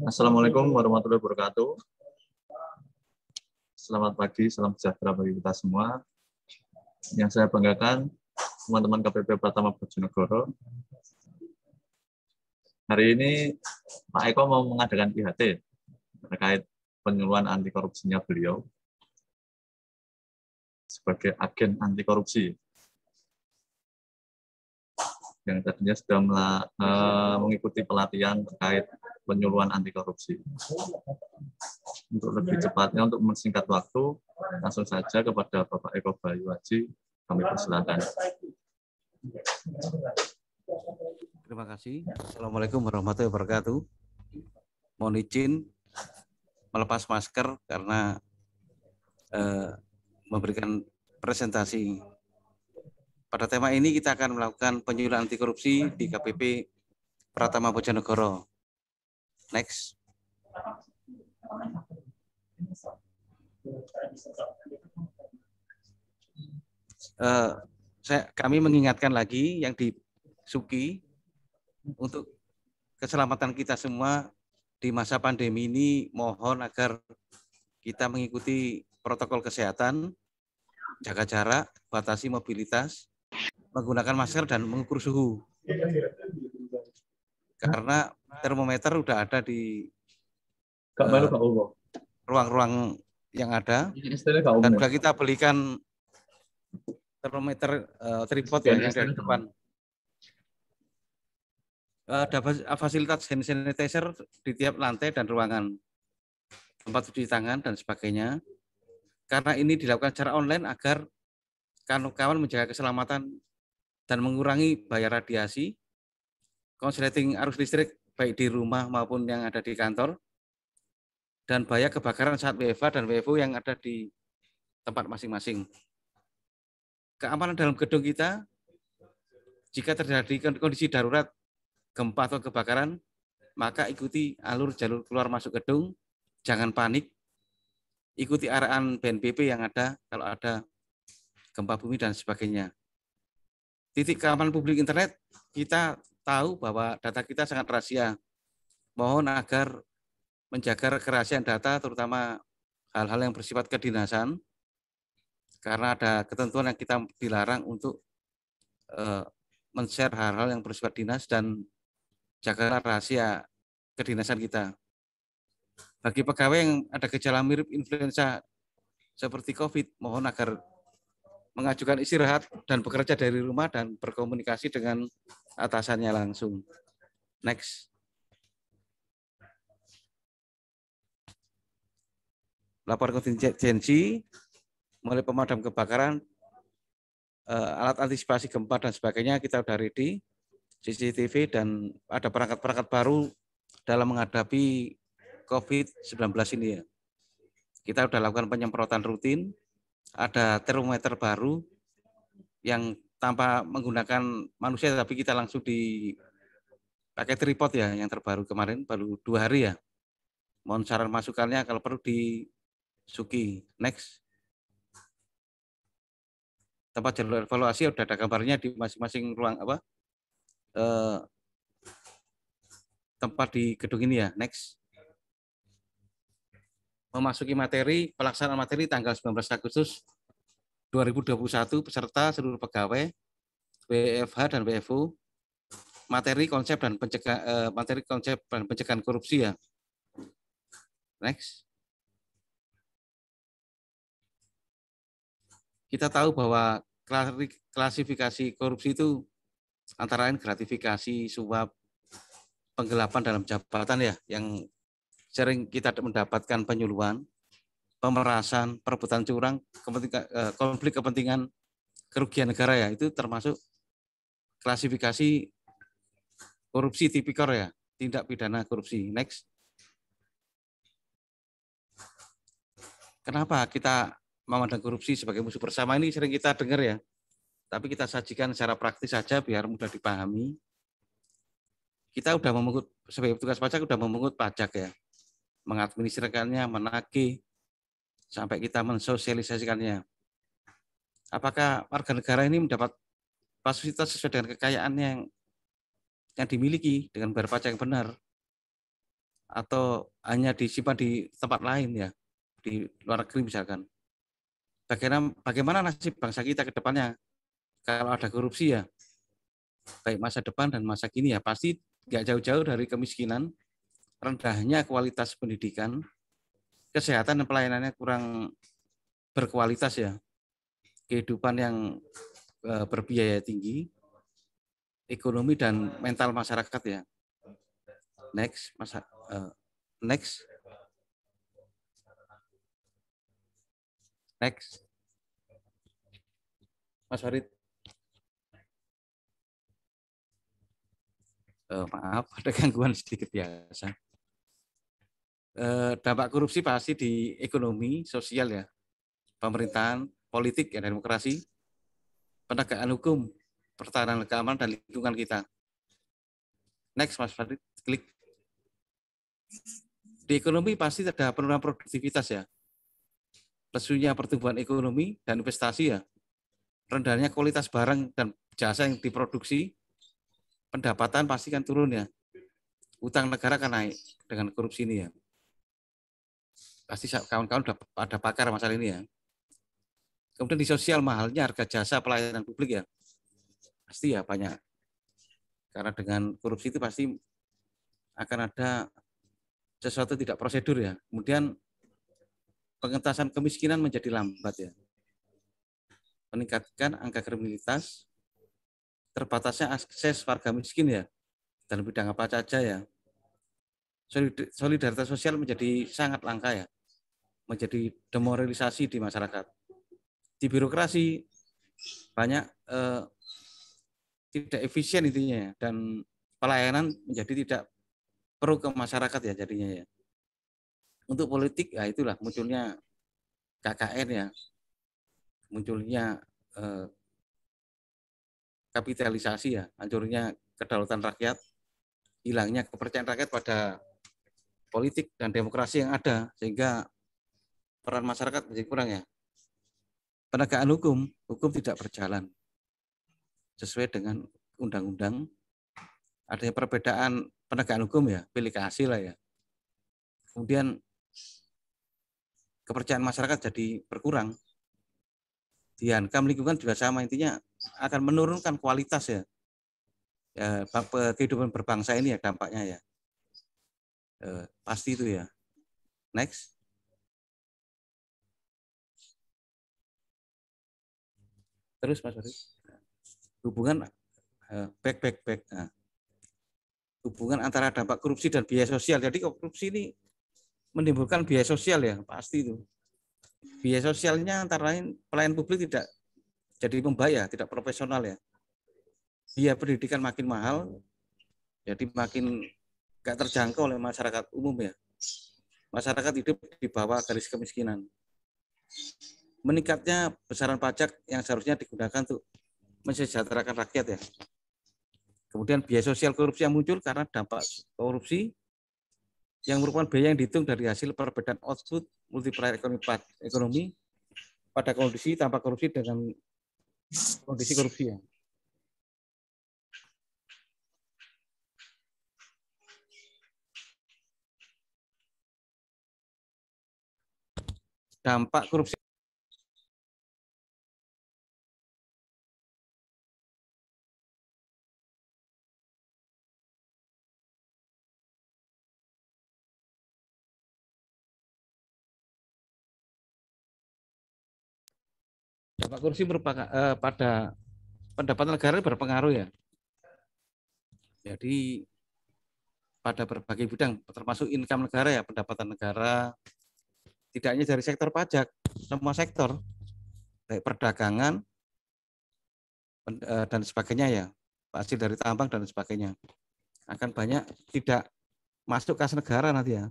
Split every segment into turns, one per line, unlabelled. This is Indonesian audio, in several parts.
Assalamualaikum warahmatullahi wabarakatuh. Selamat pagi, salam sejahtera bagi kita semua. Yang saya banggakan, teman-teman KPP Pratama Bojonegoro. Hari ini Pak Eko mau mengadakan IHT terkait penyuluhan anti korupsinya beliau sebagai agen anti korupsi yang tadinya sudah mengikuti pelatihan terkait penyuluhan anti korupsi. Untuk lebih cepatnya, untuk mensingkat waktu, langsung saja kepada Bapak Eko Bayu Haji, kami persilakan.
Terima kasih. Assalamualaikum warahmatullahi wabarakatuh. Mohon izin melepas masker karena memberikan presentasi. Pada tema ini kita akan melakukan penyuluhan anti korupsi di KPP Pratama Bojonegoro. Next. Kami mengingatkan lagi yang di Suki untuk keselamatan kita semua di masa pandemi ini, mohon agar kita mengikuti protokol kesehatan, jaga jarak, batasi mobilitas, menggunakan masker dan mengukur suhu. Karena termometer udah ada di ruang-ruang yang ada, dan sudah kita belikan termometer tripod ya yang dari depan. Ada fasilitas hand sanitizer di tiap lantai dan ruangan, tempat cuci tangan dan sebagainya. Karena ini dilakukan secara online agar kawan-kawan menjaga keselamatan dan mengurangi bahaya radiasi, konsleting arus listrik baik di rumah maupun yang ada di kantor, dan bahaya kebakaran saat WFH dan WFO yang ada di tempat masing-masing. Keamanan dalam gedung kita, jika terjadi kondisi darurat, gempa atau kebakaran, maka ikuti alur jalur keluar masuk gedung, jangan panik, ikuti arahan BNPB yang ada kalau ada gempa bumi dan sebagainya. Titik keamanan publik internet, kita tahu bahwa data kita sangat rahasia. Mohon agar menjaga kerahasiaan data, terutama hal-hal yang bersifat kedinasan, karena ada ketentuan yang kita dilarang untuk men-share hal-hal yang bersifat dinas, dan jagalah rahasia kedinasan kita. Bagi pegawai yang ada gejala mirip influenza seperti COVID, mohon agar mengajukan istirahat dan bekerja dari rumah dan berkomunikasi dengan atasannya langsung. Next. Lapor kontingensi, mulai pemadam kebakaran, alat antisipasi gempa dan sebagainya kita sudah ready, CCTV, dan ada perangkat-perangkat baru dalam menghadapi COVID-19 ini ya. Kita sudah lakukan penyemprotan rutin, ada termometer baru yang tanpa menggunakan manusia, tapi kita langsung pakai tripod ya, yang terbaru kemarin, baru 2 hari ya. Mohon saran masukannya kalau perlu di Suki. Next. Tempat jalur evaluasi sudah ada gambarnya di masing-masing ruang tempat di gedung ini ya. Next. Memasuki materi, pelaksanaan materi tanggal 19 Agustus 2021 peserta seluruh pegawai WFH dan WFO, materi konsep dan pencegahan korupsi ya. Next. Kita tahu bahwa klasifikasi korupsi itu antara lain gratifikasi, suap, penggelapan dalam jabatan ya, yang sering kita mendapatkan penyuluhan, pemerasan, perebutan curang, konflik kepentingan, kerugian negara ya, itu termasuk klasifikasi korupsi tipikor ya, tindak pidana korupsi. Next. Kenapa kita memandang korupsi sebagai musuh bersama, ini sering kita dengar ya, tapi kita sajikan secara praktis saja biar mudah dipahami. Kita udah memungut, sebagai petugas pajak udah memungut pajak ya, mengadministrasikannya, menagih, sampai kita mensosialisasikannya. Apakah warga negara ini mendapat fasilitas sesuai dengan kekayaannya yang dimiliki dengan bayar pajak yang benar? atau hanya disimpan di tempat lain ya, di luar negeri misalkan. Bagaimana nasib bangsa kita ke depannya kalau ada korupsi ya, baik masa depan dan masa kini ya, pasti nggak jauh-jauh dari kemiskinan, rendahnya kualitas pendidikan, kesehatan dan pelayanannya kurang berkualitas ya, kehidupan yang berbiaya tinggi, ekonomi dan mental masyarakat ya. Next, next. Mas Farid. Maaf, ada gangguan sedikit biasa. Dampak korupsi pasti di ekonomi, sosial ya, pemerintahan, politik ya, demokrasi, penegakan hukum, pertahanan keamanan dan lingkungan kita. Next, Mas Farid, klik. Di ekonomi pasti ada penurunan produktivitas ya, lesunya pertumbuhan ekonomi dan investasi ya, rendahnya kualitas barang dan jasa yang diproduksi, pendapatan pasti kan turun ya, utang negara akan naik dengan korupsi ini ya. Pasti kawan-kawan udah ada pakar masalah ini ya. Kemudian di sosial, mahalnya harga jasa pelayanan publik ya, pasti ya banyak. Karena dengan korupsi itu pasti akan ada sesuatu tidak prosedur ya. Kemudian pengentasan kemiskinan menjadi lambat ya. Meningkatkan angka kriminalitas, terbatasnya akses warga miskin ya, dalam bidang apa saja ya. Solidaritas sosial menjadi sangat langka ya, menjadi demoralisasi di masyarakat. Di birokrasi banyak tidak efisien intinya ya, dan pelayanan menjadi tidak perlu ke masyarakat ya jadinya ya. Untuk politik ya itulah munculnya KKN ya, munculnya kapitalisasi ya, hancurnya kedaulatan rakyat, hilangnya kepercayaan rakyat pada politik dan demokrasi yang ada, sehingga peran masyarakat menjadi kurang ya. Penegakan hukum tidak berjalan sesuai dengan undang-undang. Adanya perbedaan penegakan hukum ya, pilih kasih lah ya. Kemudian kepercayaan masyarakat jadi berkurang. Diancam lingkungan juga sama, intinya akan menurunkan kualitas ya. Ya, kehidupan berbangsa ini ya dampaknya ya. Pasti itu ya. Next. Terus Mas Farid. Hubungan back. Nah, hubungan antara dampak korupsi dan biaya sosial. Jadi korupsi ini menimbulkan biaya sosial ya, pasti itu. Biaya sosialnya antara lain pelayan publik tidak jadi membayar, tidak profesional ya. Biaya pendidikan makin mahal, jadi makin gak terjangkau oleh masyarakat umum ya. Masyarakat hidup di bawah garis kemiskinan. Meningkatnya besaran pajak yang seharusnya digunakan untuk mensejahterakan rakyat ya. Kemudian biaya sosial korupsi yang muncul karena dampak korupsi yang merupakan biaya yang dihitung dari hasil perbedaan output multiplier ekonomi pada kondisi tanpa korupsi dengan kondisi korupsi ya. Dampak korupsi merupakan pada pendapatan negara berpengaruh ya. Jadi pada berbagai bidang termasuk income negara ya, pendapatan negara, tidak hanya dari sektor pajak, semua sektor, baik perdagangan dan sebagainya ya, hasil dari tambang dan sebagainya, akan banyak tidak masuk kas negara nanti ya,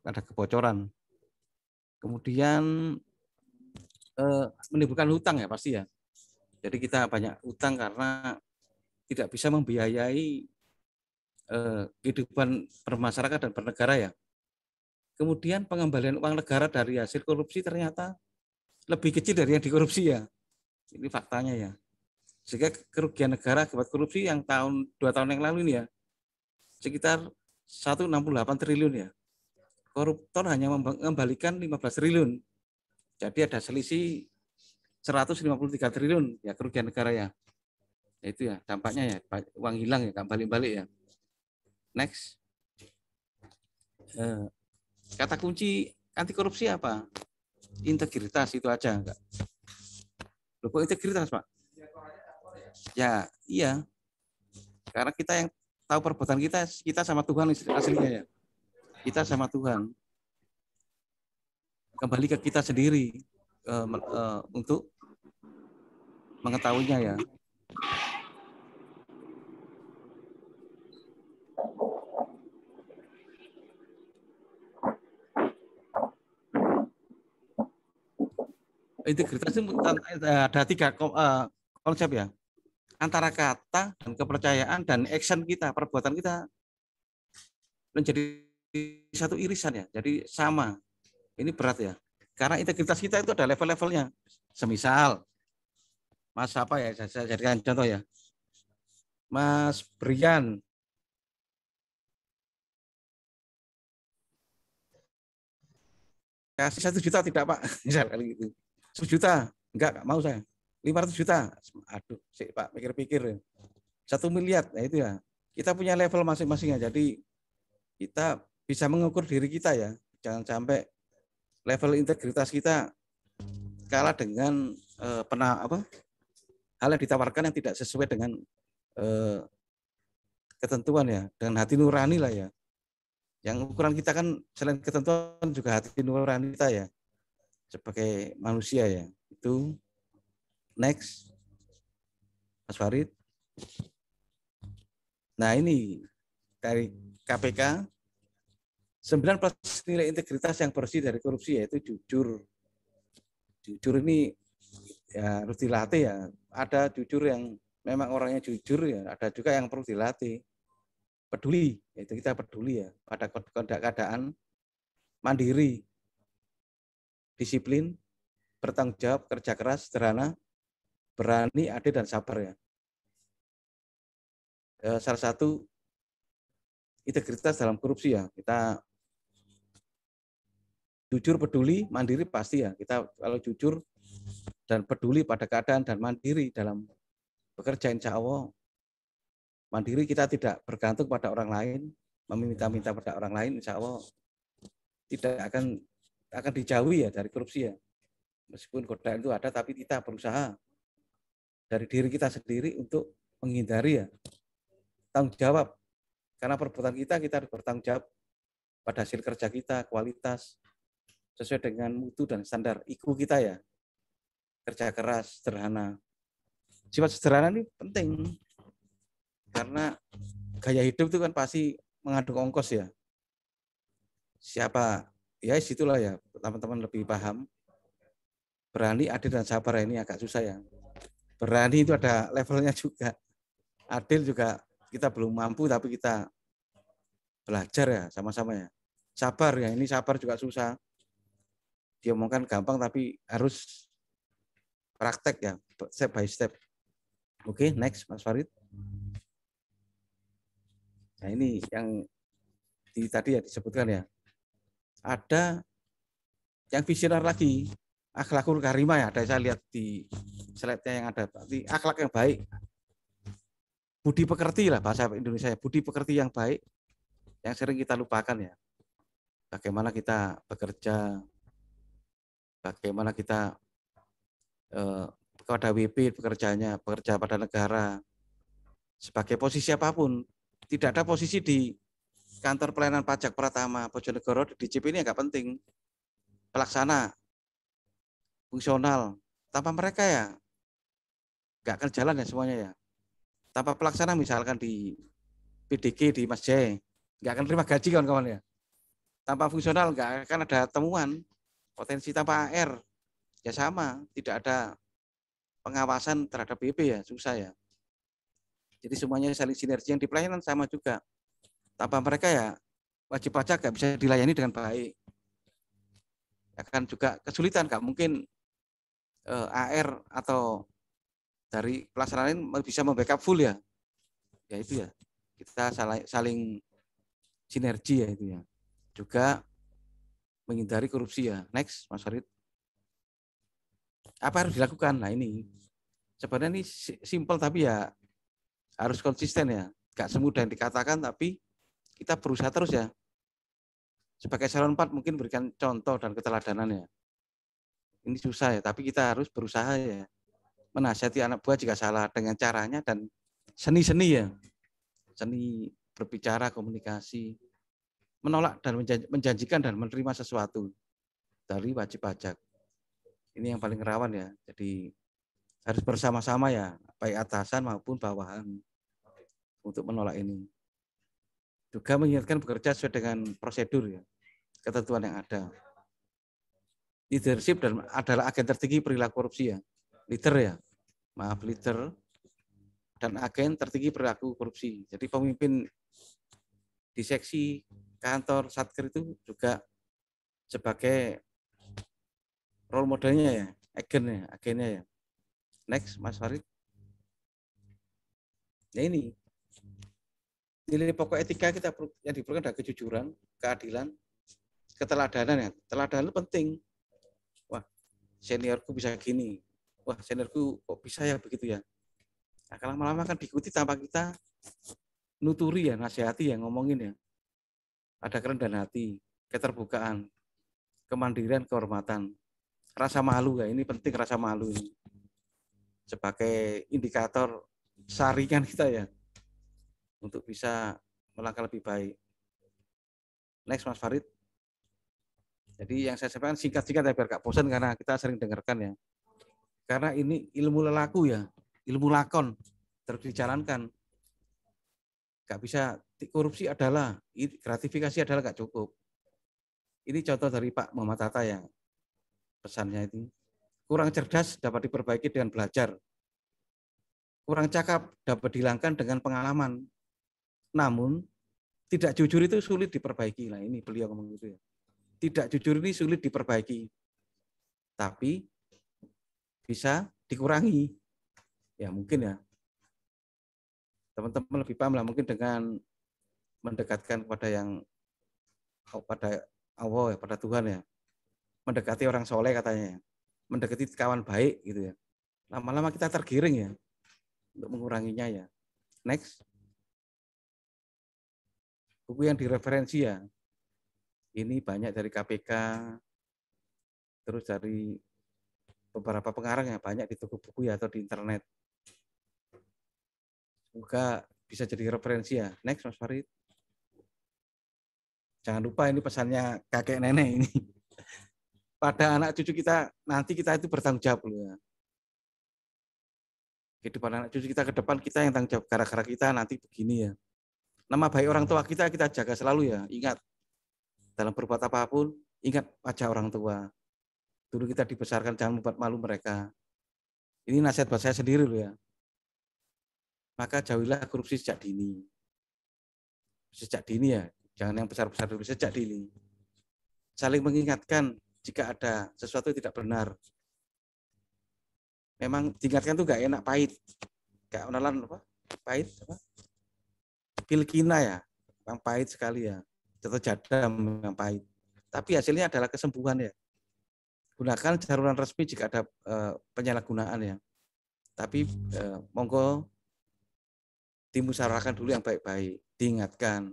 ada kebocoran. Kemudian menimbulkan hutang ya pasti ya. Jadi kita banyak hutang karena tidak bisa membiayai kehidupan bermasyarakat dan bernegara ya. Kemudian pengembalian uang negara dari hasil korupsi ternyata lebih kecil dari yang dikorupsi ya. Ini faktanya ya. Sehingga kerugian negara akibat korupsi yang 2 tahun yang lalu ini ya, sekitar 168 triliun ya. Koruptor hanya mengembalikan 15 triliun. Jadi ada selisih 153 triliun ya kerugian negara ya. Itu ya dampaknya ya, uang hilang ya, nggak balik-balik ya. Next. Kata kunci anti korupsi apa? Integritas, itu aja enggak. Loh, kok integritas, Pak? Ya, iya. Karena kita yang tahu perbuatan kita sama Tuhan aslinya ya. Kita sama Tuhan. Kembali ke kita sendiri untuk mengetahuinya ya. Integritas itu ada 3 konsep ya. Antara kata dan kepercayaan dan action kita, perbuatan kita menjadi satu irisan ya. Jadi sama. Ini berat ya. Karena integritas kita itu ada level-levelnya. Semisal Mas apa ya, saya jadikan contoh ya. Mas Brian kasih 1 juta tidak Pak? Misalnya gitu. 1 juta, enggak mau saya. 500 juta, aduh, sih Pak, pikir-pikir. 1 miliar, nah itu ya. Kita punya level masing-masing ya. Jadi kita bisa mengukur diri kita ya. Jangan sampai level integritas kita kalah dengan hal yang ditawarkan yang tidak sesuai dengan ketentuan ya. Dengan hati nurani lah ya. Yang ukuran kita kan selain ketentuan juga hati nurani kita ya. Sebagai manusia ya. Itu next. Mas Farid. Nah ini dari KPK 9 nilai integritas yang bersih dari korupsi yaitu jujur. Jujur ini ya harus dilatih ya. Ada jujur yang memang orangnya jujur ya, ada juga yang perlu dilatih. Peduli, yaitu kita peduli ya pada keadaan mandiri, disiplin, bertanggung jawab, kerja keras, sederhana, berani, adil dan sabar ya. Salah satu integritas dalam korupsi ya, kita jujur, peduli, mandiri pasti ya. Kita kalau jujur dan peduli pada keadaan dan mandiri dalam bekerja, insya Allah mandiri, kita tidak bergantung pada orang lain, meminta-minta pada orang lain, insya Allah tidak akan dijauhi ya dari korupsi ya. Meskipun godaan itu ada, tapi kita berusaha dari diri kita sendiri untuk menghindari ya. Tanggung jawab, karena perbuatan kita harus bertanggung jawab pada hasil kerja kita, kualitas, sesuai dengan mutu dan standar IQ kita ya. Kerja keras, sederhana. Sifat sederhana ini penting, karena gaya hidup itu kan pasti mengandung ongkos ya. Siapa, ya situlah ya, teman-teman lebih paham. Berani, adil, dan sabar ini agak susah ya. Berani itu ada levelnya juga. Adil juga kita belum mampu, tapi kita belajar ya, sama-sama ya. Sabar ya, ini sabar juga susah. Diomongkan gampang, tapi harus praktek ya, step by step. Oke, next Mas Farid. Nah ini yang tadi ya disebutkan ya. Ada yang visioner lagi, akhlakul karimah ya. Ada saya lihat di slide-nya yang ada. Berarti akhlak yang baik. Budi pekerti lah bahasa Indonesia. Budi pekerti yang baik yang sering kita lupakan ya. Bagaimana kita bekerja, bagaimana kita kepada WP bekerjanya, bekerja pada negara. Sebagai posisi apapun, tidak ada posisi di kantor pelayanan pajak Pratama Bojonegoro di DJP ini agak penting. Pelaksana, fungsional. Tanpa mereka ya nggak akan jalan ya semuanya ya. Tanpa pelaksana misalkan di PDG di Mas Jai, nggak akan terima gaji kawan-kawan ya. Tanpa fungsional nggak akan ada temuan. Potensi tanpa AR ya sama, tidak ada pengawasan terhadap BP ya, susah ya. Jadi semuanya saling sinergi. Yang di pelayanan sama juga. Tanpa mereka ya wajib pajak nggak bisa dilayani dengan baik. Akan juga kesulitan, nggak mungkin AR atau dari pelaksanaan bisa membackup full ya. Ya itu ya. Kita saling sinergi ya itu ya. Juga menghindari korupsi ya. Next, Mas Farid. Apa harus dilakukan? Nah ini sebenarnya ini simpel tapi ya harus konsisten ya. Gak semudah yang dikatakan tapi kita berusaha terus ya. Sebagai salon 4 mungkin berikan contoh dan keteladanan ya. Ini susah ya, tapi kita harus berusaha ya. Menasihati anak buah jika salah dengan caranya dan seni-seni ya. Seni berbicara, komunikasi, menolak dan menjanjikan dan menerima sesuatu dari wajib pajak. Ini yang paling rawan ya. Jadi harus bersama-sama ya, baik atasan maupun bawahan untuk menolak ini. Juga mengingatkan bekerja sesuai dengan prosedur ya, ketentuan yang ada. Leadership dan adalah agen tertinggi perilaku korupsi ya. Leader dan agen tertinggi perilaku korupsi. Jadi pemimpin di seksi kantor satker itu juga sebagai role modelnya ya, agennya ya. Next, Mas Farid. Ya ini nilai pokok etika kita yang diperlukan adalah kejujuran, keadilan, keteladanan ya. Teladanan itu penting. Wah, seniorku bisa gini. Wah, seniorku kok bisa ya begitu ya. Nah, lama-lama kan diikuti tanpa kita nuturi ya, nasihati ya, ngomongin ya. Ada kerendahan hati, keterbukaan, kemandirian, kehormatan, rasa malu ya. Ini penting rasa malu ini. Sebagai indikator saringan kita ya. Untuk bisa melangkah lebih baik. Next, Mas Farid. Jadi yang saya sampaikan singkat-singkat ya biar gak bosan karena kita sering dengarkan ya. Karena ini ilmu lelaku ya, ilmu lakon terus dijalankan. Gak bisa korupsi adalah, gratifikasi adalah gak cukup. Ini contoh dari Pak Muhammad Hatta ya, pesannya itu. Kurang cerdas dapat diperbaiki dengan belajar. Kurang cakap dapat dihilangkan dengan pengalaman. Namun tidak jujur itu sulit diperbaiki. Nah ini beliau ngomong gitu ya. Tidak jujur ini sulit diperbaiki, tapi bisa dikurangi. Ya mungkin ya. Teman-teman lebih paham lah mungkin dengan mendekatkan kepada yang pada Allah ya, pada Tuhan ya. Mendekati orang soleh katanya. Mendekati kawan baik gitu ya. Lama-lama kita tergiring ya untuk menguranginya ya. Next. Buku yang direferensi ya. Ini banyak dari KPK, terus dari beberapa pengarang ya, banyak di toko buku ya atau di internet. Semoga bisa jadi referensi ya. Next, Mas Farid. Jangan lupa ini pesannya kakek nenek ini. Pada anak cucu kita, nanti kita itu bertanggung jawab loh ya. Kehidupan anak cucu kita ke depan, kita yang tanggung jawab. Gara-gara kita nanti begini ya. Nama baik orang tua kita jaga selalu ya. Ingat, dalam berbuat apapun, ingat wajah orang tua. Dulu kita dibesarkan, jangan membuat malu mereka. Ini nasihat buat saya sendiri loh ya. Maka jauhilah korupsi sejak dini. Sejak dini ya, jangan yang besar-besar dulu, sejak dini. Saling mengingatkan jika ada sesuatu yang tidak benar. Memang diingatkan tuh gak enak, pahit. Kayak onalan apa? Pahit apa? Pilkina ya, yang pahit sekali ya. Jatuh jadam yang pahit. Tapi hasilnya adalah kesembuhan ya. Gunakan saluran resmi jika ada penyalahgunaan ya. Tapi monggo dimusyawarahkan dulu yang baik-baik, diingatkan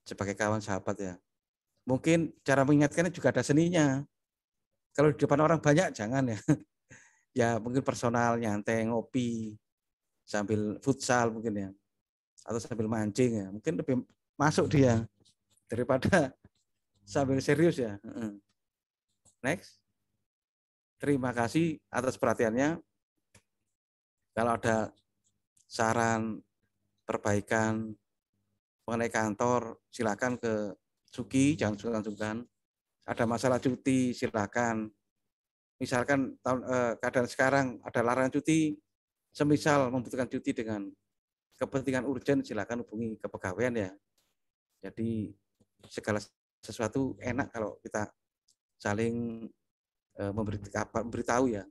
sebagai kawan sahabat ya. Mungkin cara mengingatkannya juga ada seninya. Kalau di depan orang banyak jangan ya. Ya mungkin personal nyantai ngopi sambil futsal mungkin ya. Atau sambil mancing ya. Mungkin lebih masuk dia daripada sambil serius ya. Next. Terima kasih atas perhatiannya. Kalau ada saran perbaikan mengenai kantor, silakan ke Suki, jangan sungkan-sungkan. Ada masalah cuti, silakan. Misalkan keadaan sekarang ada larangan cuti, semisal membutuhkan cuti dengan kepentingan urgent, silakan hubungi kepegawaian ya. Jadi segala sesuatu enak kalau kita saling memberitahu ya.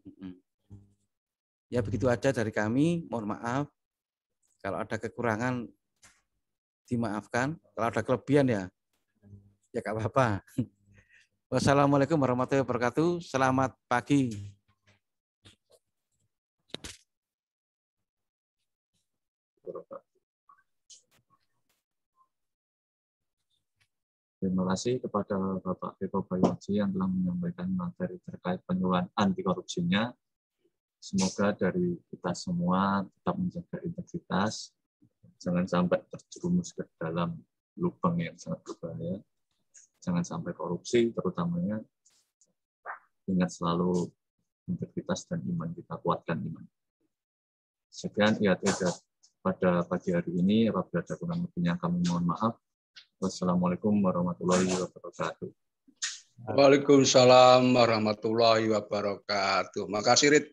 Ya begitu aja dari kami, mohon maaf. Kalau ada kekurangan dimaafkan, kalau ada kelebihan ya Ya nggak apa-apa. Wassalamualaikum warahmatullahi wabarakatuh. Selamat pagi.
Terima kasih kepada Bapak Eko Bayoji yang telah menyampaikan materi terkait penyuluhan anti korupsinya. Semoga dari kita semua tetap menjaga integritas, jangan sampai terjerumus ke dalam lubang yang sangat berbahaya, jangan sampai korupsi, terutamanya ingat selalu integritas dan iman kita, kuatkan iman. Sekian IAT pada pagi hari ini, apabila ada kurang lebihnya kami mohon maaf. Wassalamualaikum warahmatullahi wabarakatuh.
Waalaikumsalam warahmatullahi wabarakatuh. Makasih, Rit.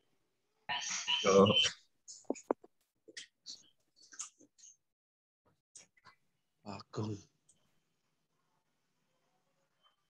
Agung.